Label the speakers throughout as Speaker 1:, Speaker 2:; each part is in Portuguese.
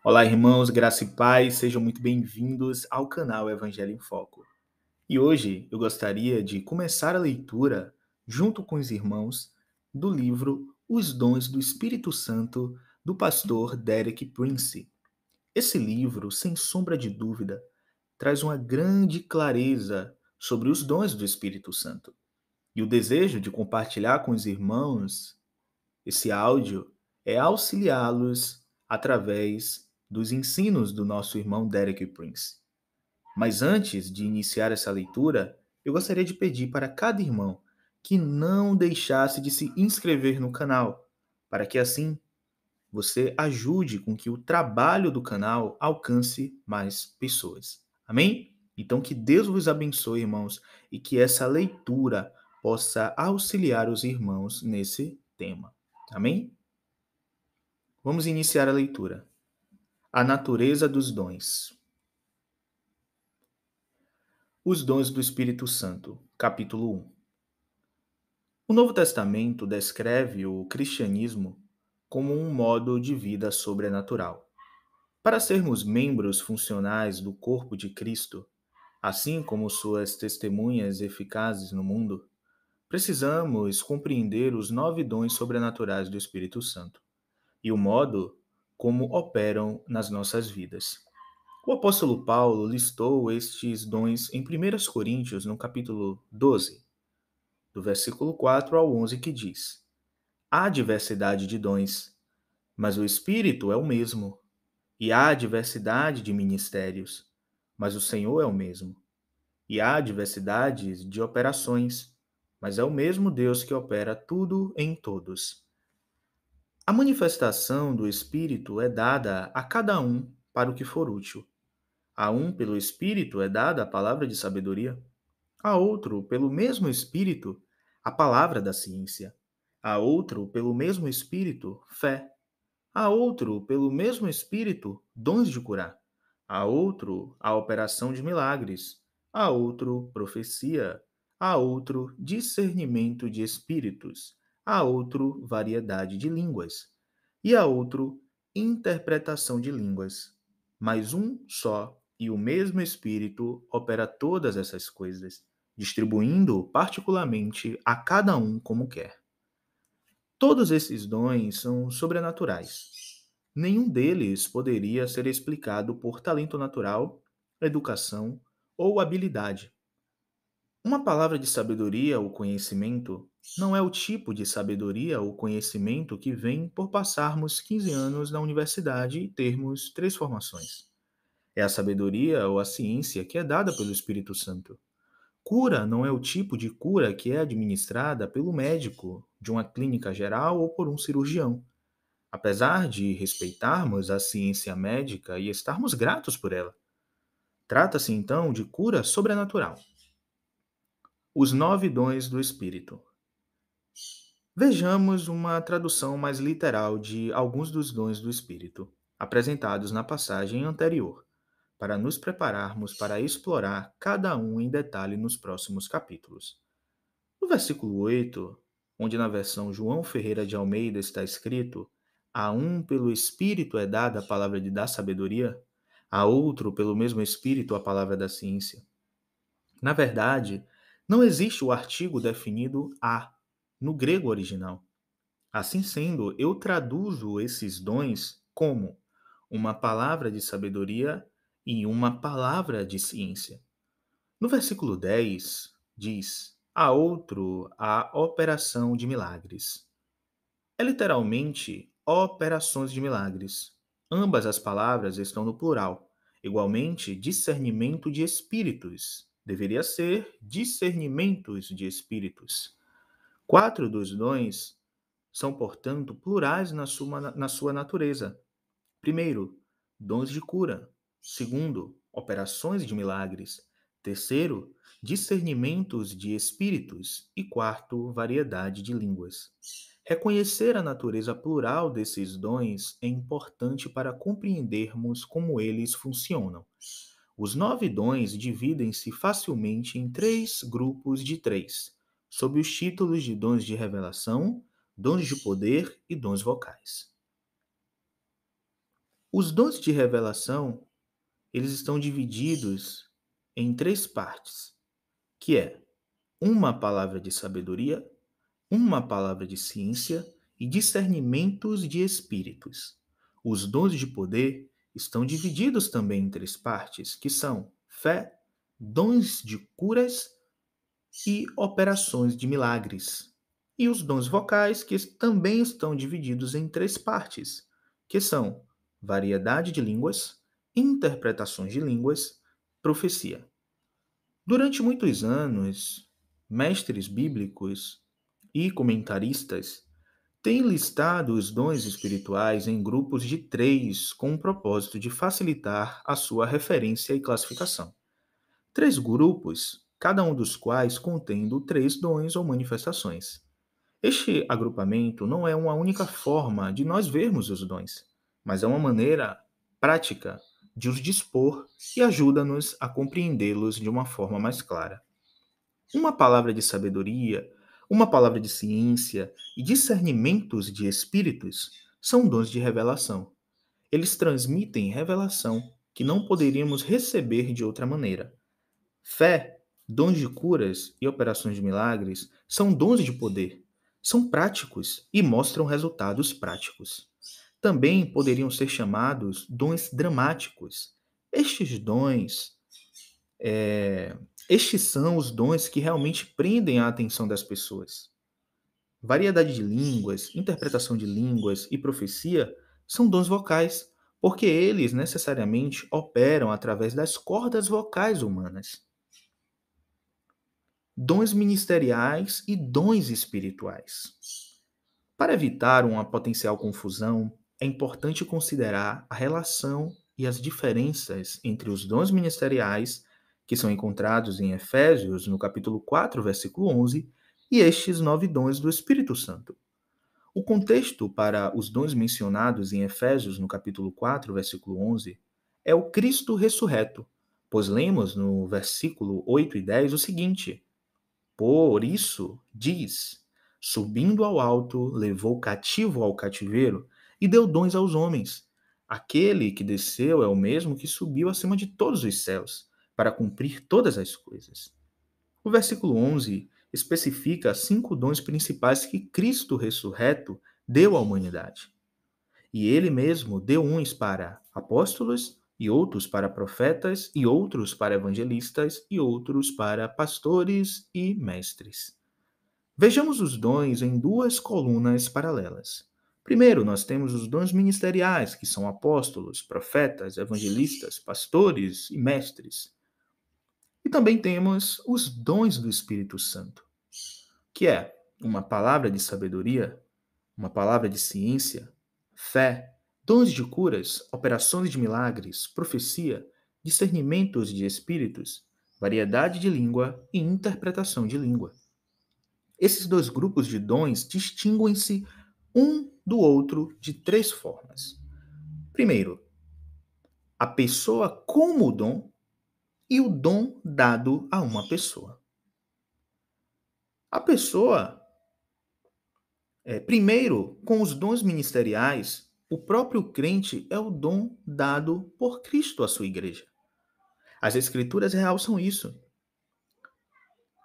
Speaker 1: Olá, irmãos, graça e paz, sejam muito bem-vindos ao canal Evangelho em Foco. E hoje eu gostaria de começar a leitura, junto com os irmãos, do livro Os Dons do Espírito Santo, do pastor Derek Prince. Esse livro, sem sombra de dúvida, traz uma grande clareza sobre os dons do Espírito Santo. E o desejo de compartilhar com os irmãos esse áudio é auxiliá-los através dos ensinos do nosso irmão Derek Prince. Mas antes de iniciar essa leitura, eu gostaria de pedir para cada irmão que não deixasse de se inscrever no canal, para que assim você ajude com que o trabalho do canal alcance mais pessoas. Amém? Então que Deus vos abençoe, irmãos, e que essa leitura possa auxiliar os irmãos nesse tema. Amém? Vamos iniciar a leitura. A natureza dos dons. Os dons do Espírito Santo, capítulo 1. O Novo Testamento descreve o cristianismo como um modo de vida sobrenatural. Para sermos membros funcionais do corpo de Cristo, assim como suas testemunhas eficazes no mundo, precisamos compreender os 9 dons sobrenaturais do Espírito Santo e o modo como operam nas nossas vidas. O apóstolo Paulo listou estes dons em 1 Coríntios, no capítulo 12, do versículo 4 ao 11, que diz: Há diversidade de dons, mas o Espírito é o mesmo. E há diversidade de ministérios, mas o Senhor é o mesmo. E há diversidades de operações, mas é o mesmo Deus que opera tudo em todos. A manifestação do Espírito é dada a cada um para o que for útil. A um, pelo Espírito, é dada a palavra de sabedoria. A outro, pelo mesmo Espírito, a palavra da ciência. A outro, pelo mesmo Espírito, fé. A outro, pelo mesmo Espírito, dons de curar. A outro, a operação de milagres. A outro, profecia. A outro, discernimento de espíritos. A outro, variedade de línguas. E a outro, interpretação de línguas. Mas um só e o mesmo Espírito opera todas essas coisas, distribuindo particularmente a cada um como quer. Todos esses dons são sobrenaturais. Nenhum deles poderia ser explicado por talento natural, educação ou habilidade. Uma palavra de sabedoria ou conhecimento não é o tipo de sabedoria ou conhecimento que vem por passarmos 15 anos na universidade e termos 3 formações. É a sabedoria ou a ciência que é dada pelo Espírito Santo. Cura não é o tipo de cura que é administrada pelo médico de uma clínica geral ou por um cirurgião. Apesar de respeitarmos a ciência médica e estarmos gratos por ela, trata-se então de cura sobrenatural. Os 9 dons do Espírito. Vejamos uma tradução mais literal de alguns dos dons do Espírito, apresentados na passagem anterior, para nos prepararmos para explorar cada um em detalhe nos próximos capítulos. No versículo 8, onde na versão João Ferreira de Almeida está escrito: A um pelo Espírito é dada a palavra de dar sabedoria, a outro pelo mesmo Espírito a palavra da ciência. Na verdade, não existe o artigo definido a no grego original. Assim sendo, eu traduzo esses dons como uma palavra de sabedoria e uma palavra de ciência. No versículo 10, diz: a outro a operação de milagres. É literalmente operações de milagres. Ambas as palavras estão no plural. Igualmente, discernimento de espíritos. Deveria ser discernimentos de espíritos. 4 dos dons são, portanto, plurais na sua natureza. Primeiro, dons de cura. Segundo, operações de milagres. Terceiro, discernimentos de espíritos. E quarto, variedade de línguas. Reconhecer a natureza plural desses dons é importante para compreendermos como eles funcionam. Os 9 dons dividem-se facilmente em 3 grupos de 3, sob os títulos de dons de revelação, dons de poder e dons vocais. Os dons de revelação, eles estão divididos em três partes, que é uma palavra de sabedoria, uma palavra de ciência e discernimentos de espíritos. Os dons de poder estão divididos também em três partes, que são fé, dons de curas e operações de milagres. E os dons vocais, que também estão divididos em três partes, que são variedade de línguas, interpretações de línguas, profecia. Durante muitos anos, mestres bíblicos e comentaristas têm listado os dons espirituais em grupos de três com o propósito de facilitar a sua referência e classificação. Três grupos, cada um dos quais contendo três dons ou manifestações. Este agrupamento não é uma única forma de nós vermos os dons, mas é uma maneira prática de os dispor e ajuda-nos a compreendê-los de uma forma mais clara. Uma palavra de sabedoria, uma palavra de ciência e discernimentos de espíritos são dons de revelação. Eles transmitem revelação que não poderíamos receber de outra maneira. Fé, dons de curas e operações de milagres são dons de poder. São práticos e mostram resultados práticos. Também poderiam ser chamados dons dramáticos. Estes dons, estes são os dons que realmente prendem a atenção das pessoas. Variedade de línguas, interpretação de línguas e profecia são dons vocais, porque eles necessariamente operam através das cordas vocais humanas. Dons ministeriais e dons espirituais. Para evitar uma potencial confusão, é importante considerar a relação e as diferenças entre os dons ministeriais, que são encontrados em Efésios, no capítulo 4, versículo 11, e estes 9 dons do Espírito Santo. O contexto para os dons mencionados em Efésios, no capítulo 4, versículo 11, é o Cristo ressurreto, pois lemos no versículo 8 e 10 o seguinte: por isso, diz, subindo ao alto, levou cativo ao cativeiro e deu dons aos homens. Aquele que desceu é o mesmo que subiu acima de todos os céus, para cumprir todas as coisas. O versículo 11 especifica 5 dons principais que Cristo ressurreto deu à humanidade. E ele mesmo deu uns para apóstolos, e outros para profetas, e outros para evangelistas, e outros para pastores e mestres. Vejamos os dons em duas colunas paralelas. Primeiro, nós temos os dons ministeriais, que são apóstolos, profetas, evangelistas, pastores e mestres. E também temos os dons do Espírito Santo, que é uma palavra de sabedoria, uma palavra de ciência, fé, dons de curas, operações de milagres, profecia, discernimentos de espíritos, variedade de língua e interpretação de língua. Esses dois grupos de dons distinguem-se um do outro de três formas. Primeiro, a pessoa como dom e o dom dado a uma pessoa. A pessoa, primeiro, com os dons ministeriais, o próprio crente é o dom dado por Cristo à sua igreja. As Escrituras realçam isso.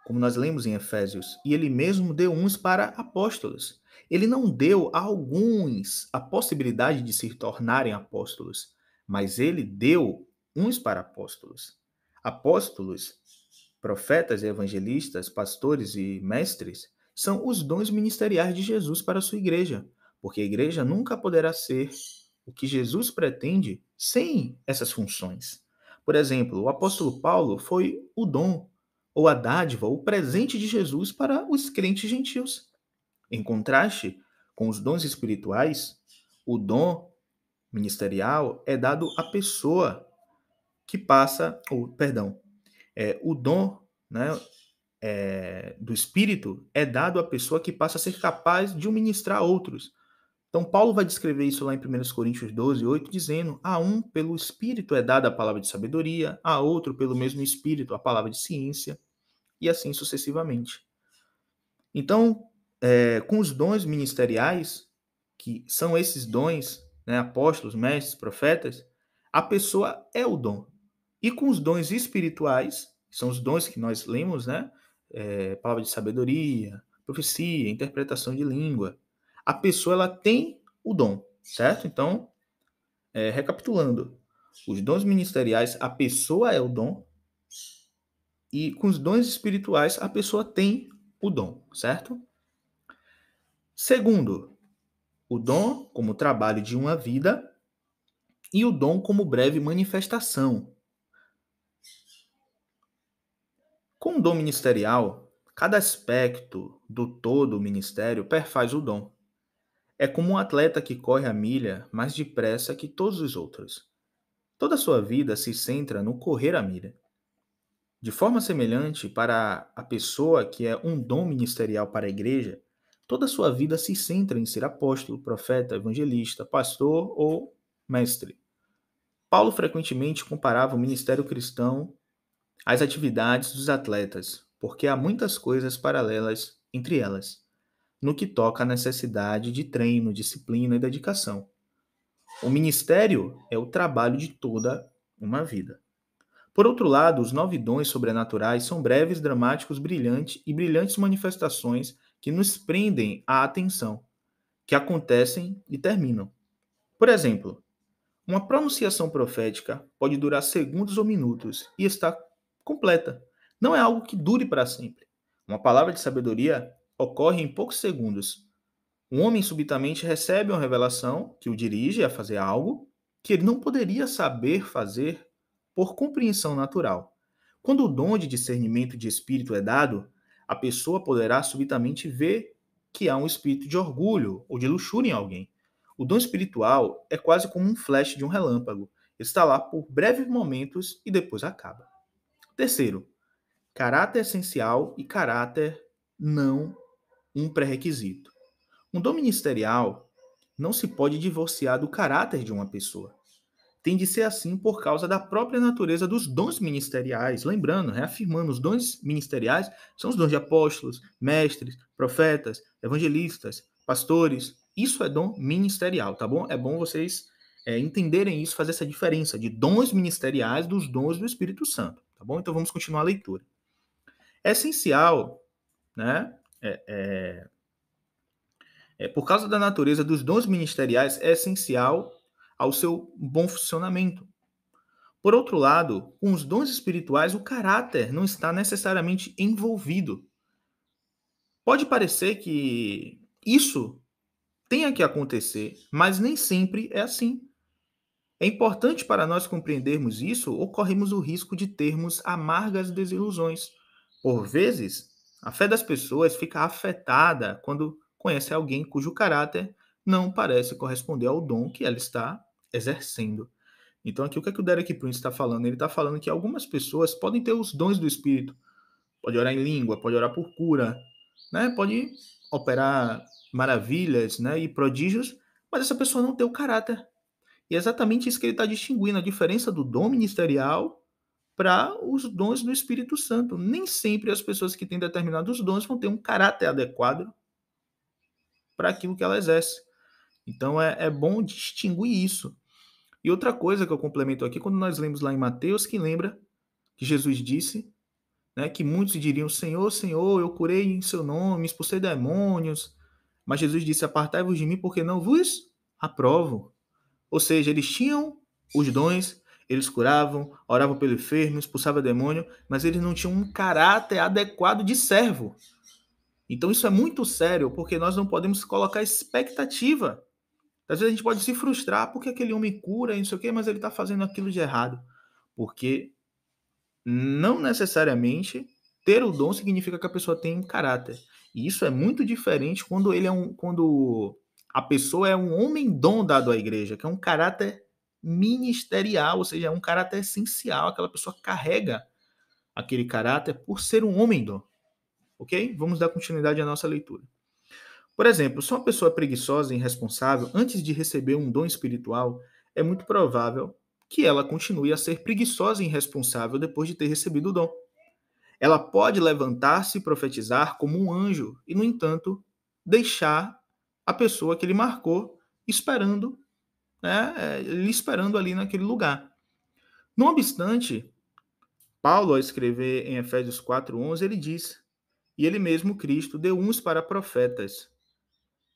Speaker 1: Como nós lemos em Efésios, e ele mesmo deu uns para apóstolos. Ele não deu a alguns a possibilidade de se tornarem apóstolos, mas ele deu uns para apóstolos. Apóstolos, profetas e evangelistas, pastores e mestres são os dons ministeriais de Jesus para a sua igreja, porque a igreja nunca poderá ser o que Jesus pretende sem essas funções. Por exemplo, o apóstolo Paulo foi o dom, ou a dádiva, o presente de Jesus para os crentes gentios. Em contraste com os dons espirituais, o dom ministerial é dado à pessoa que passa, o dom, né, do Espírito é dado à pessoa que passa a ser capaz de o ministrar a outros. Então, Paulo vai descrever isso lá em 1 Coríntios 12, 8, dizendo: a um pelo Espírito é dada a palavra de sabedoria, a outro pelo mesmo Espírito a palavra de ciência, e assim sucessivamente. Então, com os dons ministeriais, que são esses dons né, apóstolos, mestres, profetas, a pessoa é o dom. E com os dons espirituais, que são os dons que nós lemos, né? Palavra de sabedoria, profecia, interpretação de língua. A pessoa ela tem o dom, certo? Então, recapitulando, os dons ministeriais, a pessoa é o dom, e com os dons espirituais, a pessoa tem o dom, certo? Segundo, o dom como trabalho de uma vida e o dom como breve manifestação. Com o dom ministerial, cada aspecto do todo ministério perfaz o dom. É como um atleta que corre a milha mais depressa que todos os outros. Toda a sua vida se centra no correr a milha. De forma semelhante, para a pessoa que é um dom ministerial para a igreja, toda a sua vida se centra em ser apóstolo, profeta, evangelista, pastor ou mestre. Paulo frequentemente comparava o ministério cristão às atividades dos atletas, porque há muitas coisas paralelas entre elas, no que toca à necessidade de treino, disciplina e dedicação. O ministério é o trabalho de toda uma vida. Por outro lado, os 9 dons sobrenaturais são breves, dramáticos, brilhantes manifestações que nos prendem a atenção, que acontecem e terminam. Por exemplo, uma pronunciação profética pode durar segundos ou minutos e está completa. Não é algo que dure para sempre. Uma palavra de sabedoria ocorre em poucos segundos. Um homem subitamente recebe uma revelação que o dirige a fazer algo que ele não poderia saber fazer por compreensão natural. Quando o dom de discernimento de espírito é dado, a pessoa poderá subitamente ver que há um espírito de orgulho ou de luxúria em alguém. O dom espiritual é quase como um flash de um relâmpago. Está lá por breves momentos e depois acaba. Terceiro, caráter essencial e caráter não um pré-requisito. Um dom ministerial não se pode divorciar do caráter de uma pessoa. Tem de ser assim por causa da própria natureza dos dons ministeriais. Lembrando, reafirmando, os dons ministeriais são os dons de apóstolos, mestres, profetas, evangelistas, pastores. Isso é dom ministerial, tá bom? É bom vocês entenderem isso, fazer essa diferença de dons ministeriais dos dons do Espírito Santo, tá bom? Então vamos continuar a leitura. É essencial, né? Por causa da natureza dos dons ministeriais, é essencial ao seu bom funcionamento. Por outro lado, com os dons espirituais, o caráter não está necessariamente envolvido. Pode parecer que isso tenha que acontecer, mas nem sempre é assim. É importante para nós compreendermos isso ou corremos o risco de termos amargas desilusões. Por vezes, a fé das pessoas fica afetada quando conhece alguém cujo caráter não parece corresponder ao dom que ela está exercendo. Então, aqui o que é que o Derek Prince está falando? Ele está falando que algumas pessoas podem ter os dons do Espírito. Pode orar em língua, pode orar por cura, né? Pode operar maravilhas, né? E prodígios, mas essa pessoa não tem o caráter. E é exatamente isso que ele está distinguindo, a diferença do dom ministerial para os dons do Espírito Santo. Nem sempre as pessoas que têm determinados dons vão ter um caráter adequado para aquilo que ela exerce. Então é bom distinguir isso. E outra coisa que eu complemento aqui, quando nós lemos lá em Mateus, que lembra que Jesus disse, né, que muitos diriam, Senhor, Senhor, eu curei em seu nome, expulsei demônios, mas Jesus disse, apartai-vos de mim porque não vos aprovo. Ou seja, eles tinham os dons, eles curavam, oravam pelo enfermo, expulsavam demônio, mas eles não tinham um caráter adequado de servo. Então isso é muito sério, porque nós não podemos colocar expectativa. Às vezes a gente pode se frustrar porque aquele homem cura e não sei o quê, mas ele está fazendo aquilo de errado. Porque não necessariamente ter o dom significa que a pessoa tem um caráter. E isso é muito diferente quando quando a pessoa é um homem dom dado à igreja, que é um caráter ministerial, ou seja, é um caráter essencial, aquela pessoa carrega aquele caráter por ser um homem dom. OK? Vamos dar continuidade à nossa leitura. Por exemplo, se uma pessoa é preguiçosa e irresponsável antes de receber um dom espiritual, é muito provável que ela continue a ser preguiçosa e irresponsável depois de ter recebido o dom. Ela pode levantar-se e profetizar como um anjo e, no entanto, deixar a pessoa que ele marcou esperando né, lhe esperando ali naquele lugar. Não obstante, Paulo, ao escrever em Efésios 4:11, ele diz: E ele mesmo, Cristo, deu uns para profetas.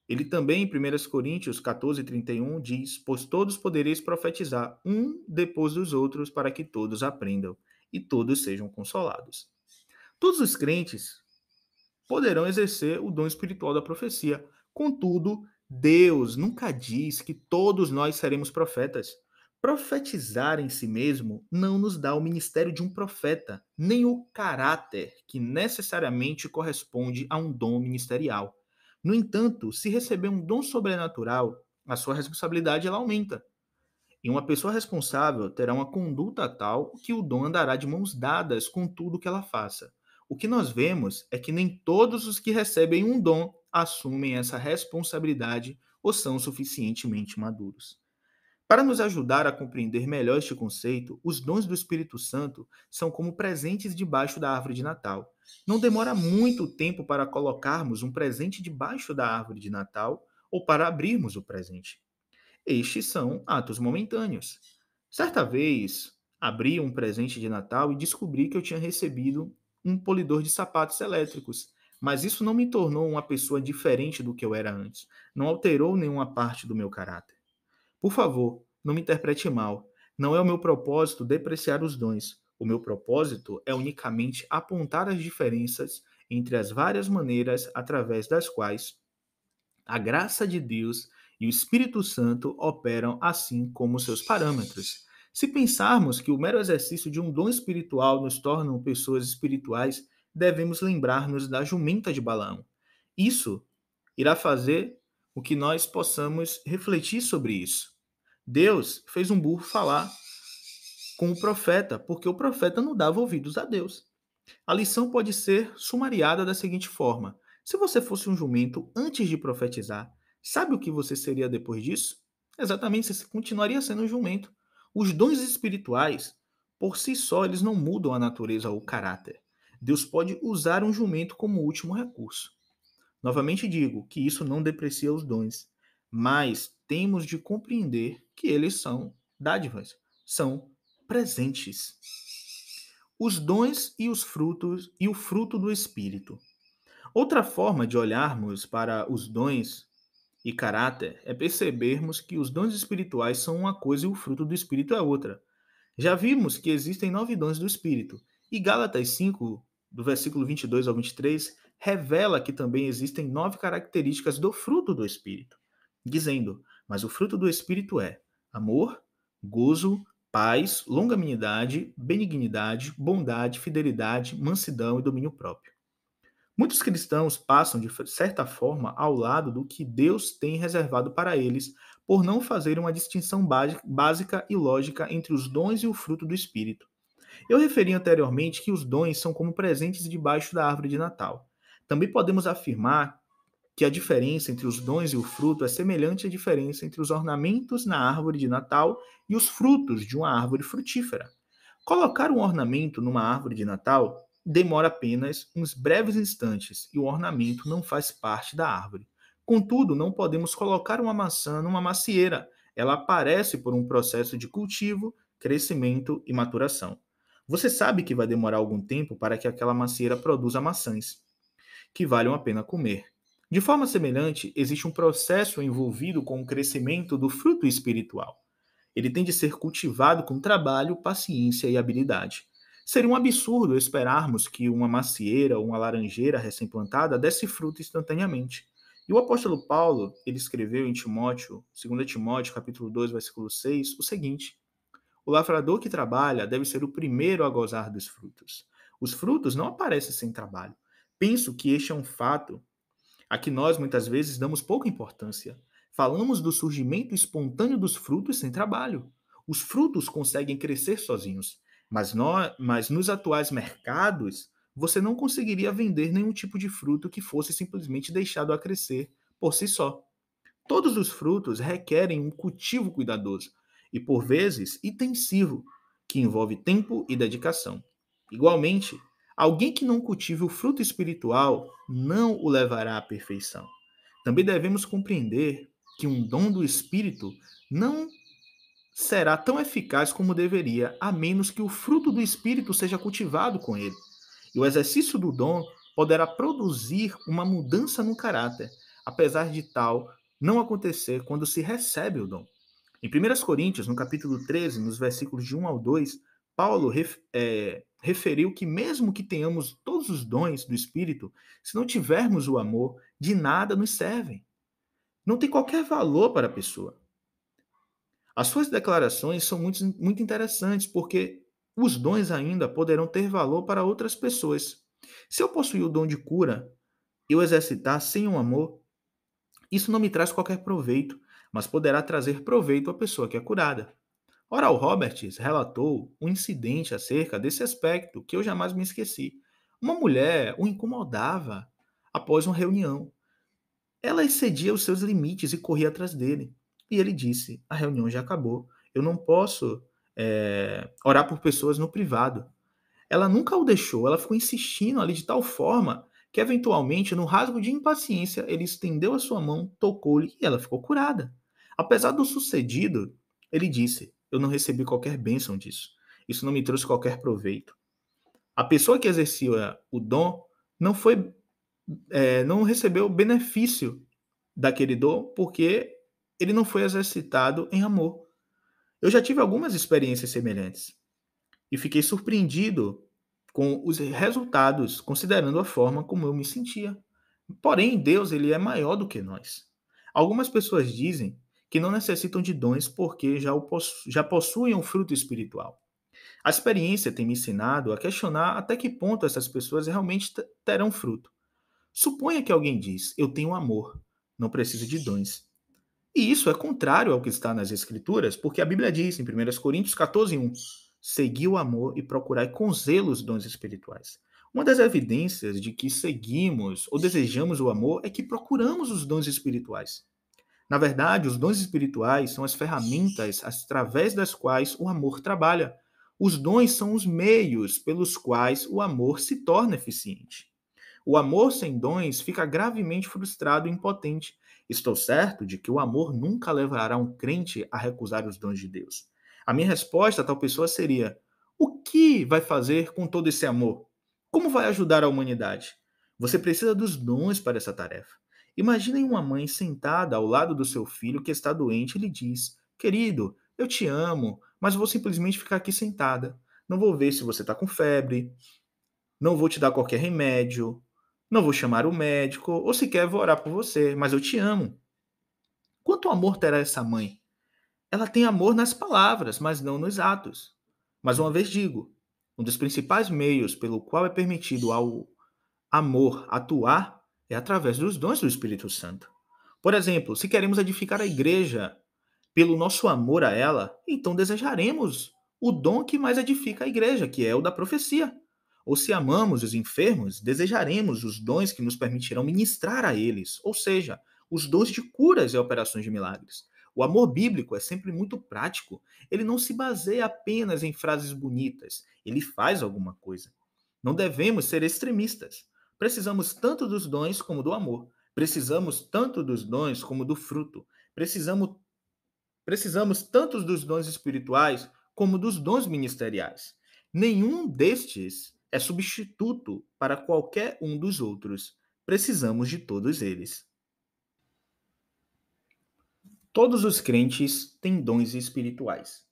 Speaker 1: Ele também, em 1 Coríntios 14:31, diz: Pois todos podereis profetizar, um depois dos outros, para que todos aprendam e todos sejam consolados. Todos os crentes poderão exercer o dom espiritual da profecia. Contudo, Deus nunca diz que todos nós seremos profetas. Profetizar em si mesmo não nos dá o ministério de um profeta, nem o caráter que necessariamente corresponde a um dom ministerial. No entanto, se receber um dom sobrenatural, a sua responsabilidade ela aumenta. E uma pessoa responsável terá uma conduta tal que o dom andará de mãos dadas com tudo que ela faça. O que nós vemos é que nem todos os que recebem um dom assumem essa responsabilidade ou são suficientemente maduros. Para nos ajudar a compreender melhor este conceito, os dons do Espírito Santo são como presentes debaixo da árvore de Natal. Não demora muito tempo para colocarmos um presente debaixo da árvore de Natal ou para abrirmos o presente. Estes são atos momentâneos. Certa vez, abri um presente de Natal e descobri que eu tinha recebido um polidor de sapatos elétricos. Mas isso não me tornou uma pessoa diferente do que eu era antes. Não alterou nenhuma parte do meu caráter. Por favor, não me interprete mal. Não é o meu propósito depreciar os dons. O meu propósito é unicamente apontar as diferenças entre as várias maneiras através das quais a graça de Deus e o Espírito Santo operam assim como seus parâmetros. Se pensarmos que o mero exercício de um dom espiritual nos torna pessoas espirituais, devemos lembrar-nos da jumenta de Balaão. Isso irá fazer com que nós possamos refletir sobre isso. Deus fez um burro falar com o profeta, porque o profeta não dava ouvidos a Deus. A lição pode ser sumariada da seguinte forma: se você fosse um jumento antes de profetizar, sabe o que você seria depois disso? Exatamente, você continuaria sendo um jumento. Os dons espirituais, por si só, eles não mudam a natureza ou o caráter. Deus pode usar um jumento como último recurso. Novamente digo que isso não deprecia os dons, mas temos de compreender que eles são dádivas, são presentes. Os dons e os frutos e o fruto do Espírito. Outra forma de olharmos para os dons e caráter é percebermos que os dons espirituais são uma coisa e o fruto do Espírito é outra. Já vimos que existem 9 dons do Espírito, e Gálatas 5, do versículo 22 ao 23, revela que também existem 9 características do fruto do Espírito, dizendo: Mas o fruto do Espírito é amor, gozo, paz, longanimidade, benignidade, bondade, fidelidade, mansidão e domínio próprio. Muitos cristãos passam, de certa forma, ao lado do que Deus tem reservado para eles, por não fazer uma distinção básica e lógica entre os dons e o fruto do Espírito. Eu referi anteriormente que os dons são como presentes debaixo da árvore de Natal. Também podemos afirmar que a diferença entre os dons e o fruto é semelhante à diferença entre os ornamentos na árvore de Natal e os frutos de uma árvore frutífera. Colocar um ornamento numa árvore de Natal demora apenas uns breves instantes e o ornamento não faz parte da árvore. Contudo, não podemos colocar uma maçã numa macieira. Ela aparece por um processo de cultivo, crescimento e maturação. Você sabe que vai demorar algum tempo para que aquela macieira produza maçãs que valham a pena comer. De forma semelhante, existe um processo envolvido com o crescimento do fruto espiritual. Ele tem de ser cultivado com trabalho, paciência e habilidade. Seria um absurdo esperarmos que uma macieira ou uma laranjeira recém-plantada desse fruto instantaneamente. E o apóstolo Paulo, ele escreveu em Timóteo, 2 Timóteo, capítulo 2, versículo 6, o seguinte: O lavrador que trabalha deve ser o primeiro a gozar dos frutos. Os frutos não aparecem sem trabalho. Penso que este é um fato a que nós muitas vezes damos pouca importância. Falamos do surgimento espontâneo dos frutos sem trabalho. Os frutos conseguem crescer sozinhos, mas nos atuais mercados você não conseguiria vender nenhum tipo de fruto que fosse simplesmente deixado a crescer por si só. Todos os frutos requerem um cultivo cuidadoso e, por vezes, intensivo, que envolve tempo e dedicação. Igualmente, alguém que não cultive o fruto espiritual não o levará à perfeição. Também devemos compreender que um dom do Espírito não será tão eficaz como deveria, a menos que o fruto do Espírito seja cultivado com ele. E o exercício do dom poderá produzir uma mudança no caráter, apesar de tal não acontecer quando se recebe o dom. Em 1 Coríntios, no capítulo 13, nos versículos de 1 ao 2, Paulo referiu que mesmo que tenhamos todos os dons do Espírito, se não tivermos o amor, de nada nos servem. Não tem qualquer valor para a pessoa. As suas declarações são muito interessantes, porque os dons ainda poderão ter valor para outras pessoas. Se eu possuir o dom de cura e o exercitar sem o amor, isso não me traz qualquer proveito, mas poderá trazer proveito à pessoa que é curada. Oral Roberts relatou um incidente acerca desse aspecto que eu jamais me esqueci. Uma mulher o incomodava após uma reunião. Ela excedia os seus limites e corria atrás dele. E ele disse: a reunião já acabou. Eu não posso orar por pessoas no privado. Ela nunca o deixou, ela ficou insistindo ali de tal forma que, eventualmente, no rasgo de impaciência, ele estendeu a sua mão, tocou-lhe e ela ficou curada. Apesar do sucedido, ele disse: eu não recebi qualquer bênção disso. Isso não me trouxe qualquer proveito. A pessoa que exercia o dom não foi, não recebeu benefício daquele dom porque ele não foi exercitado em amor. Eu já tive algumas experiências semelhantes e fiquei surpreendido com os resultados, considerando a forma como eu me sentia. Porém, Deus ele é maior do que nós. Algumas pessoas dizem que não necessitam de dons porque já possuem um fruto espiritual. A experiência tem me ensinado a questionar até que ponto essas pessoas realmente terão fruto. Suponha que alguém diz: eu tenho amor, não preciso de dons. E isso é contrário ao que está nas Escrituras, porque a Bíblia diz em 1 Coríntios 14:1: segui o amor e procurai com zelo os dons espirituais. Uma das evidências de que seguimos ou desejamos o amor é que procuramos os dons espirituais. Na verdade, os dons espirituais são as ferramentas através das quais o amor trabalha. Os dons são os meios pelos quais o amor se torna eficiente. O amor sem dons fica gravemente frustrado e impotente. Estou certo de que o amor nunca levará um crente a recusar os dons de Deus. A minha resposta a tal pessoa seria: o que vai fazer com todo esse amor? Como vai ajudar a humanidade? Você precisa dos dons para essa tarefa. Imaginem uma mãe sentada ao lado do seu filho que está doente e lhe diz: querido, eu te amo, mas vou simplesmente ficar aqui sentada. Não vou ver se você está com febre, não vou te dar qualquer remédio, não vou chamar o médico, ou sequer vou orar por você, mas eu te amo. Quanto amor terá essa mãe? Ela tem amor nas palavras, mas não nos atos. Mais uma vez digo, um dos principais meios pelo qual é permitido ao amor atuar é através dos dons do Espírito Santo. Por exemplo, se queremos edificar a igreja pelo nosso amor a ela, então desejaremos o dom que mais edifica a igreja, que é o da profecia. Ou se amamos os enfermos, desejaremos os dons que nos permitirão ministrar a eles, ou seja, os dons de curas e operações de milagres. O amor bíblico é sempre muito prático. Ele não se baseia apenas em frases bonitas, ele faz alguma coisa. Não devemos ser extremistas. Precisamos tanto dos dons como do amor. Precisamos tanto dos dons como do fruto. Precisamos tanto dos dons espirituais como dos dons ministeriais. Nenhum destes é substituto para qualquer um dos outros. Precisamos de todos eles. Todos os crentes têm dons espirituais.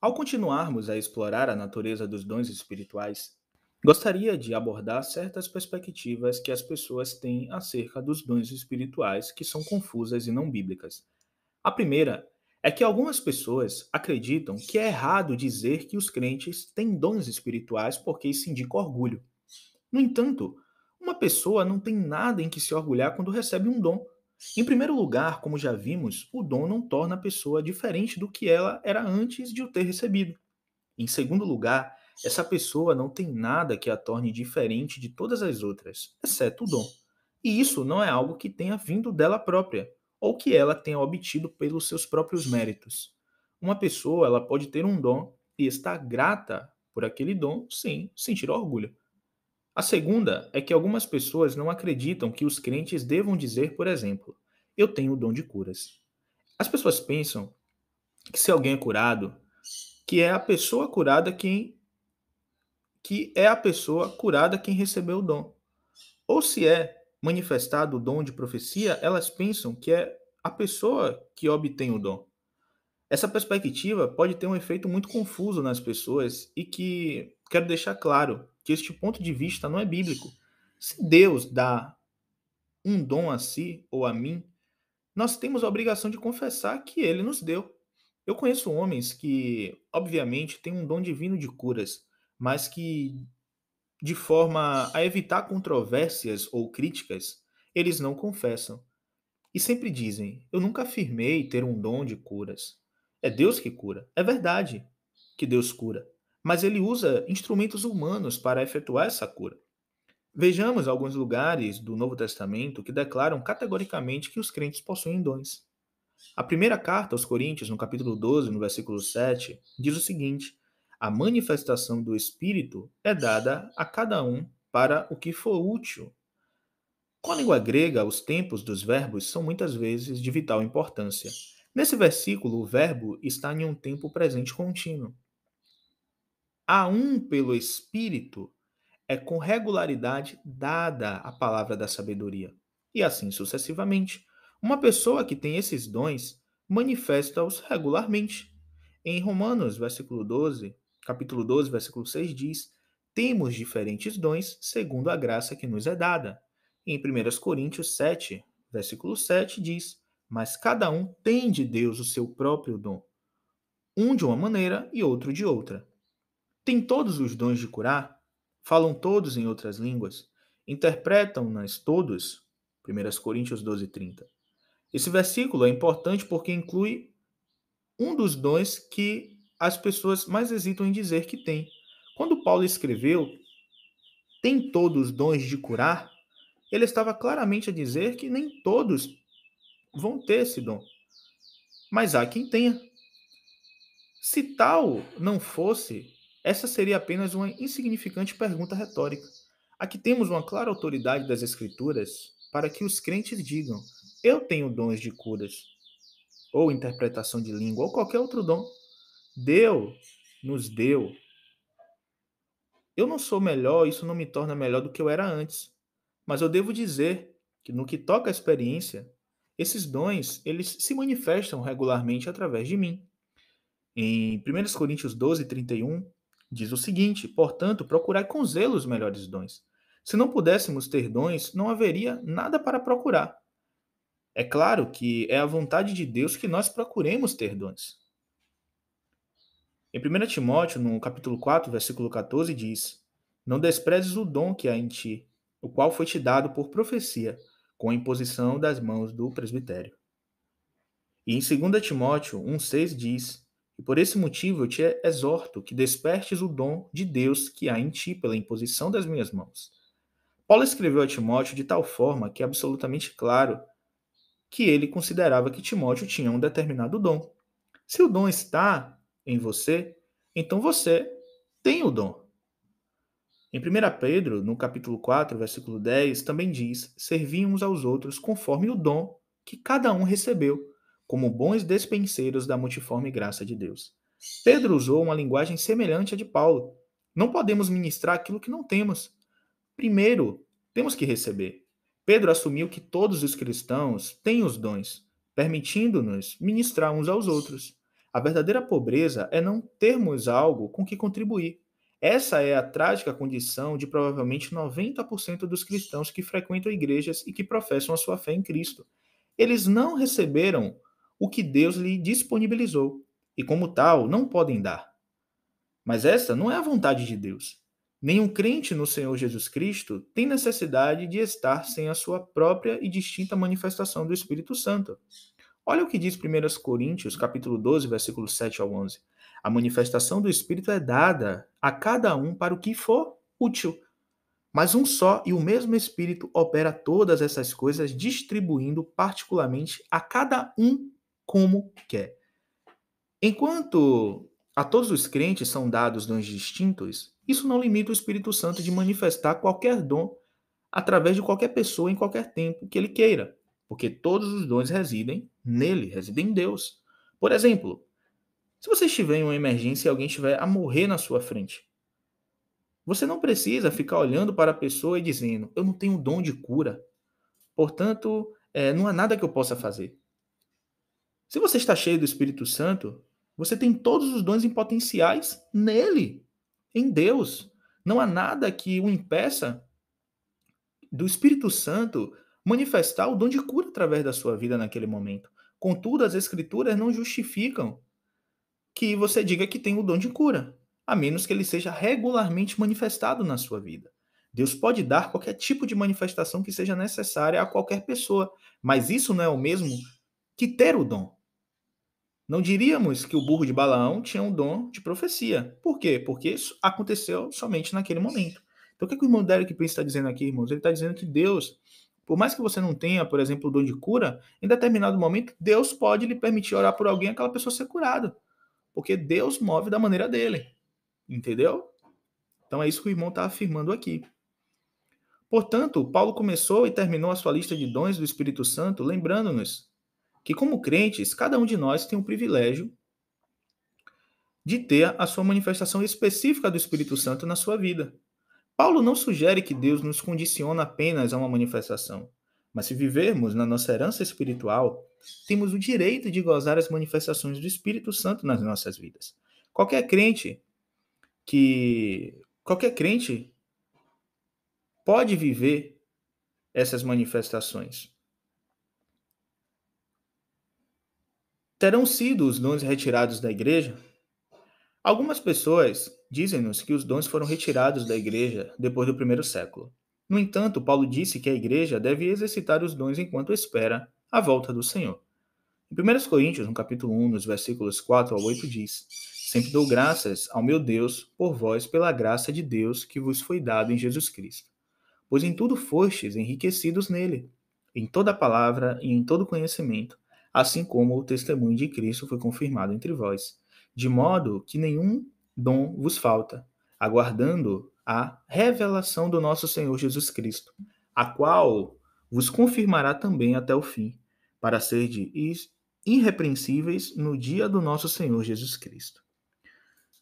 Speaker 1: Ao continuarmos a explorar a natureza dos dons espirituais, gostaria de abordar certas perspectivas que as pessoas têm acerca dos dons espirituais que são confusas e não bíblicas. A primeira é que algumas pessoas acreditam que é errado dizer que os crentes têm dons espirituais porque isso indica orgulho. No entanto, uma pessoa não tem nada em que se orgulhar quando recebe um dom. Em primeiro lugar, como já vimos, o dom não torna a pessoa diferente do que ela era antes de o ter recebido. Em segundo lugar, essa pessoa não tem nada que a torne diferente de todas as outras, exceto o dom. E isso não é algo que tenha vindo dela própria, ou que ela tenha obtido pelos seus próprios méritos. Uma pessoa ela pode ter um dom e estar grata por aquele dom sem sentir orgulho. A segunda é que algumas pessoas não acreditam que os crentes devam dizer, por exemplo, eu tenho o dom de curas. As pessoas pensam que se alguém é curado, que é a pessoa curada quem recebeu o dom. Ou se é manifestado o dom de profecia, elas pensam que é a pessoa que obtém o dom. Essa perspectiva pode ter um efeito muito confuso nas pessoas e que quero deixar claro que este ponto de vista não é bíblico. Se Deus dá um dom a si ou a mim, nós temos a obrigação de confessar que ele nos deu. Eu conheço homens que, obviamente, têm um dom divino de curas, mas que, de forma a evitar controvérsias ou críticas, eles não confessam. E sempre dizem: eu nunca afirmei ter um dom de curas. É Deus que cura. É verdade que Deus cura, mas ele usa instrumentos humanos para efetuar essa cura. Vejamos alguns lugares do Novo Testamento que declaram categoricamente que os crentes possuem dons. A primeira carta aos Coríntios, no capítulo 12, no versículo 7, diz o seguinte: a manifestação do Espírito é dada a cada um para o que for útil. Com a língua grega, os tempos dos verbos são muitas vezes de vital importância. Nesse versículo, o verbo está em um tempo presente contínuo. A um pelo Espírito é com regularidade dada a palavra da sabedoria. E assim sucessivamente. Uma pessoa que tem esses dons manifesta-os regularmente. Em Romanos, capítulo 12, versículo 6 diz: temos diferentes dons segundo a graça que nos é dada. Em 1 Coríntios 7, versículo 7 diz: mas cada um tem de Deus o seu próprio dom, um de uma maneira e outro de outra. Têm todos os dons de curar? Falam todos em outras línguas? Interpretam-nas todos? 1 Coríntios 12:30. Esse versículo é importante porque inclui um dos dons que as pessoas mais hesitam em dizer que têm. Quando Paulo escreveu, tem todos os dons de curar, ele estava claramente a dizer que nem todos vão ter esse dom. Mas há quem tenha. Se tal não fosse, essa seria apenas uma insignificante pergunta retórica. Aqui temos uma clara autoridade das Escrituras para que os crentes digam: eu tenho dons de curas, ou interpretação de língua, ou qualquer outro dom. Deus nos deu. Eu não sou melhor, isso não me torna melhor do que eu era antes. Mas eu devo dizer que no que toca à experiência, esses dons, eles se manifestam regularmente através de mim. Em 1 Coríntios 12:31, diz o seguinte: portanto, procurai com zelo os melhores dons. Se não pudéssemos ter dons, não haveria nada para procurar. É claro que é a vontade de Deus que nós procuremos ter dons. Em 1 Timóteo, no capítulo 4, versículo 14, diz: não desprezes o dom que há em ti, o qual foi te dado por profecia, com a imposição das mãos do presbitério. E em 2 Timóteo 1,6 diz: e por esse motivo eu te exorto que despertes o dom de Deus que há em ti pela imposição das minhas mãos. Paulo escreveu a Timóteo de tal forma que é absolutamente claro que ele considerava que Timóteo tinha um determinado dom. Se o dom está em você, então você tem o dom. Em 1 Pedro, no capítulo 4, versículo 10, também diz: servi uns aos outros conforme o dom que cada um recebeu, como bons despenseiros da multiforme graça de Deus. Pedro usou uma linguagem semelhante à de Paulo. Não podemos ministrar aquilo que não temos. Primeiro, temos que receber. Pedro assumiu que todos os cristãos têm os dons, permitindo-nos ministrar uns aos outros. A verdadeira pobreza é não termos algo com que contribuir. Essa é a trágica condição de provavelmente 90% dos cristãos que frequentam igrejas e que professam a sua fé em Cristo. Eles não receberam o que Deus lhe disponibilizou e, como tal, não podem dar. Mas essa não é a vontade de Deus. Nenhum crente no Senhor Jesus Cristo tem necessidade de estar sem a sua própria e distinta manifestação do Espírito Santo. Olha o que diz 1 Coríntios, capítulo 12, versículos 7 ao 11. A manifestação do Espírito é dada a cada um para o que for útil. Mas um só e o mesmo Espírito opera todas essas coisas, distribuindo particularmente a cada um como quer. Enquanto a todos os crentes são dados dons distintos, isso não limita o Espírito Santo de manifestar qualquer dom através de qualquer pessoa em qualquer tempo que ele queira, porque todos os dons residem nele, residem em Deus. Por exemplo, Se você estiver em uma emergência e alguém estiver a morrer na sua frente, você não precisa ficar olhando para a pessoa e dizendo: eu não tenho dom de cura, portanto, não há nada que eu possa fazer. Se você está cheio do Espírito Santo, você tem todos os dons em potenciais nele, em Deus. Não há nada que o impeça do Espírito Santo manifestar o dom de cura através da sua vida naquele momento. Contudo, as Escrituras não justificam que você diga que tem o dom de cura, a menos que ele seja regularmente manifestado na sua vida. Deus pode dar qualquer tipo de manifestação que seja necessária a qualquer pessoa, mas isso não é o mesmo que ter o dom. Não diríamos que o burro de Balaão tinha um dom de profecia. Por quê? Porque isso aconteceu somente naquele momento. Então, o que o irmão Derek Prince está dizendo aqui, irmãos? Ele está dizendo que Deus, por mais que você não tenha, por exemplo, o dom de cura, em determinado momento, Deus pode lhe permitir orar por alguém e aquela pessoa ser curada. Porque Deus move da maneira dele. Entendeu? Então, é isso que o irmão está afirmando aqui. Portanto, Paulo começou e terminou a sua lista de dons do Espírito Santo, lembrando-nos que, como crentes, cada um de nós tem o privilégio de ter a sua manifestação específica do Espírito Santo na sua vida. Paulo não sugere que Deus nos condiciona apenas a uma manifestação, mas se vivermos na nossa herança espiritual, temos o direito de gozar as manifestações do Espírito Santo nas nossas vidas. Qualquer crente pode viver essas manifestações. Terão sido os dons retirados da igreja? Algumas pessoas dizem-nos que os dons foram retirados da igreja depois do primeiro século. No entanto, Paulo disse que a igreja deve exercitar os dons enquanto espera a volta do Senhor. Em 1 Coríntios, no capítulo 1, nos versículos 4 ao 8, diz: Sempre dou graças ao meu Deus por vós pela graça de Deus que vos foi dada em Jesus Cristo. Pois em tudo fostes enriquecidos nele, em toda palavra e em todo conhecimento, assim como o testemunho de Cristo foi confirmado entre vós, de modo que nenhum dom vos falta, aguardando a revelação do nosso Senhor Jesus Cristo, a qual vos confirmará também até o fim, para serdes irrepreensíveis no dia do nosso Senhor Jesus Cristo.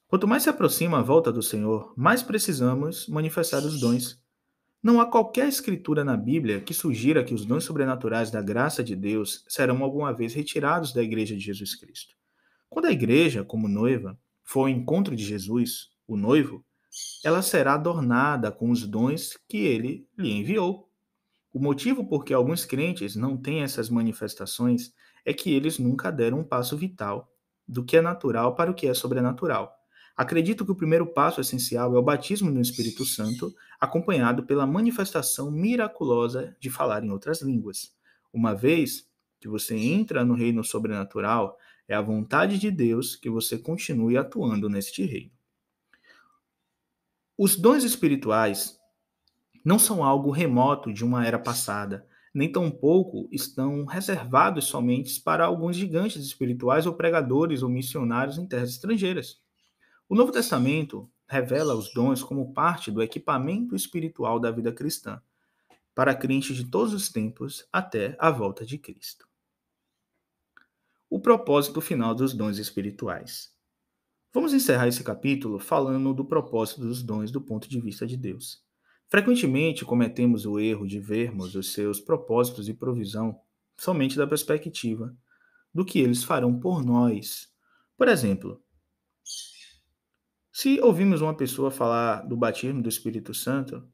Speaker 1: Quanto mais se aproxima a volta do Senhor, mais precisamos manifestar os dons. Não há qualquer escritura na Bíblia que sugira que os dons sobrenaturais da graça de Deus serão alguma vez retirados da Igreja de Jesus Cristo. Quando a Igreja, como noiva, for ao encontro de Jesus, o noivo, ela será adornada com os dons que ele lhe enviou. O motivo por que alguns crentes não têm essas manifestações é que eles nunca deram um passo vital do que é natural para o que é sobrenatural. Acredito que o primeiro passo essencial é o batismo no Espírito Santo, acompanhado pela manifestação miraculosa de falar em outras línguas. Uma vez que você entra no reino sobrenatural, é a vontade de Deus que você continue atuando neste reino. Os dons espirituais não são algo remoto de uma era passada, nem tampouco estão reservados somente para alguns gigantes espirituais ou pregadores ou missionários em terras estrangeiras. O Novo Testamento revela os dons como parte do equipamento espiritual da vida cristã, para crentes de todos os tempos até a volta de Cristo. O propósito final dos dons espirituais. Vamos encerrar esse capítulo falando do propósito dos dons do ponto de vista de Deus. Frequentemente cometemos o erro de vermos os seus propósitos e provisão somente da perspectiva do que eles farão por nós. Por exemplo, se ouvimos uma pessoa falar do batismo do Espírito Santo,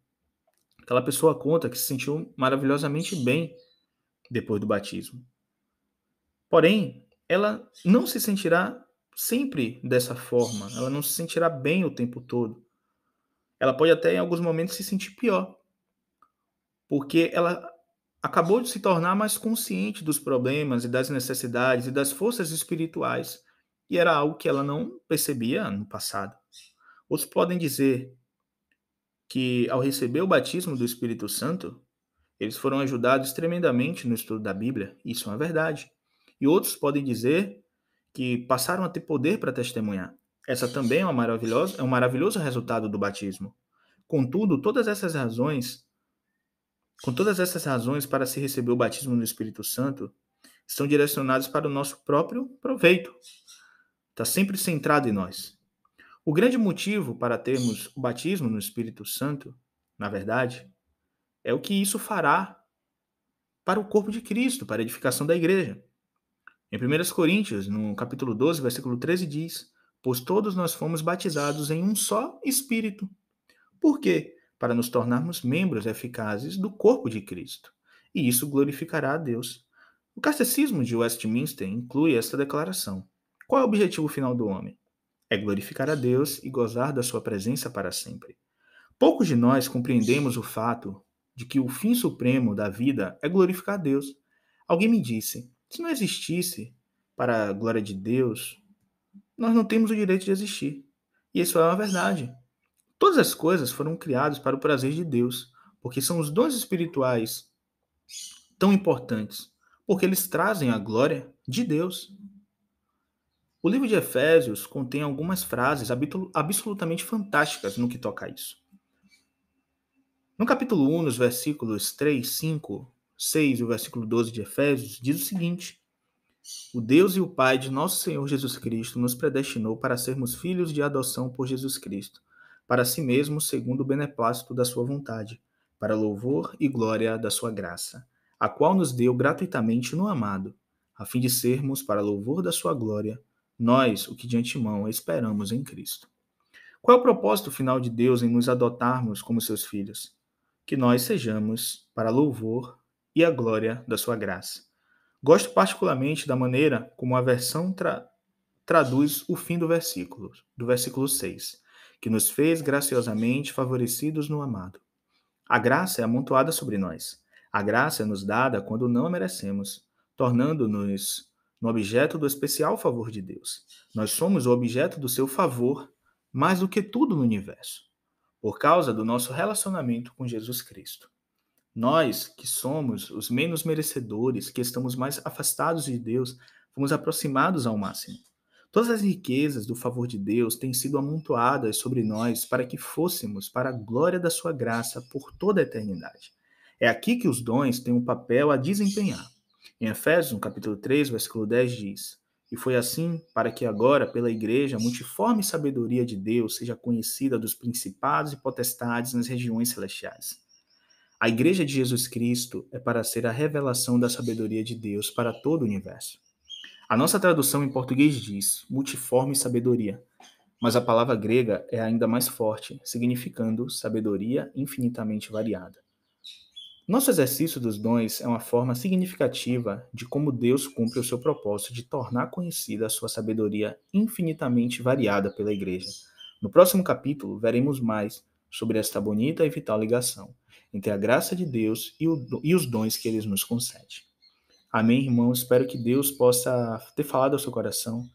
Speaker 1: aquela pessoa conta que se sentiu maravilhosamente bem depois do batismo. Porém, ela não se sentirá sempre dessa forma, ela não se sentirá bem o tempo todo. Ela pode até em alguns momentos se sentir pior, porque ela acabou de se tornar mais consciente dos problemas e das necessidades e das forças espirituais, e era algo que ela não percebia no passado. Outros podem dizer que, ao receber o batismo do Espírito Santo, eles foram ajudados tremendamente no estudo da Bíblia. Isso é uma verdade. E outros podem dizer que passaram a ter poder para testemunhar. Essa também é um maravilhoso resultado do batismo. Contudo, com todas essas razões para se receber o batismo no Espírito Santo, estão direcionadas para o nosso próprio proveito. está sempre centrado em nós. O grande motivo para termos o batismo no Espírito Santo, na verdade, é o que isso fará para o corpo de Cristo, para a edificação da igreja. Em 1 Coríntios, no capítulo 12, versículo 13, diz: Pois todos nós fomos batizados em um só Espírito. Por quê? Para nos tornarmos membros eficazes do corpo de Cristo. E isso glorificará a Deus. O Catecismo de Westminster inclui esta declaração. Qual é o objetivo final do homem? É glorificar a Deus e gozar da sua presença para sempre. Poucos de nós compreendemos o fato de que o fim supremo da vida é glorificar a Deus. Alguém me disse: se não existisse para a glória de Deus, nós não temos o direito de existir. E isso é uma verdade. Todas as coisas foram criadas para o prazer de Deus, porque são os dons espirituais tão importantes, porque eles trazem a glória de Deus. O livro de Efésios contém algumas frases absolutamente fantásticas no que toca a isso. No capítulo 1, nos versículos 3, 5, 6 e o versículo 12 de Efésios, diz o seguinte: O Deus e o Pai de nosso Senhor Jesus Cristo nos predestinou para sermos filhos de adoção por Jesus Cristo, para si mesmo segundo o beneplácito da sua vontade, para louvor e glória da sua graça, a qual nos deu gratuitamente no amado, a fim de sermos, para louvor da sua glória, nós, o que de antemão esperamos em Cristo. Qual é o propósito final de Deus em nos adotarmos como seus filhos? Que nós sejamos para louvor e a glória da sua graça. Gosto particularmente da maneira como a versão traduz o fim do versículo 6, que nos fez graciosamente favorecidos no amado. A graça é amontoada sobre nós. A graça é nos dada quando não a merecemos, tornando-nos no objeto do especial favor de Deus. Nós somos o objeto do seu favor mais do que tudo no universo, por causa do nosso relacionamento com Jesus Cristo. Nós, que somos os menos merecedores, que estamos mais afastados de Deus, fomos aproximados ao máximo. Todas as riquezas do favor de Deus têm sido amontoadas sobre nós para que fôssemos para a glória da sua graça por toda a eternidade. É aqui que os dons têm um papel a desempenhar. Em Efésios, no capítulo 3, versículo 10 diz: E foi assim para que agora, pela igreja, a multiforme sabedoria de Deus seja conhecida dos principados e potestades nas regiões celestiais. A Igreja de Jesus Cristo é para ser a revelação da sabedoria de Deus para todo o universo. A nossa tradução em português diz multiforme sabedoria, mas a palavra grega é ainda mais forte, significando sabedoria infinitamente variada. Nosso exercício dos dons é uma forma significativa de como Deus cumpre o seu propósito de tornar conhecida a sua sabedoria infinitamente variada pela Igreja. No próximo capítulo, veremos mais sobre esta bonita e vital ligação entre a graça de Deus e os dons que Ele nos concede. Amém, irmão? Espero que Deus possa ter falado ao seu coração.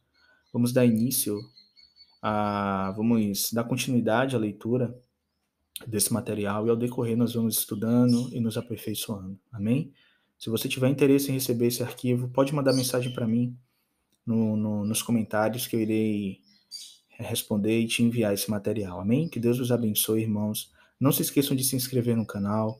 Speaker 1: Vamos dar vamos dar continuidade à leitura desse material e ao decorrer nós vamos estudando e nos aperfeiçoando. Amém? Se você tiver interesse em receber esse arquivo, pode mandar mensagem para mim nos comentários que eu irei responder e te enviar esse material. Amém? Que Deus os abençoe, irmãos. Não se esqueçam de se inscrever no canal.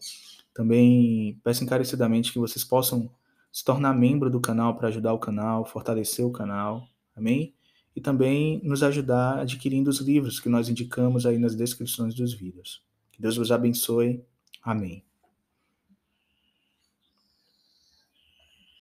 Speaker 1: Também peço encarecidamente que vocês possam se tornar membro do canal para ajudar o canal, fortalecer o canal. Amém? E também nos ajudar adquirindo os livros que nós indicamos aí nas descrições dos vídeos. Que Deus vos abençoe. Amém.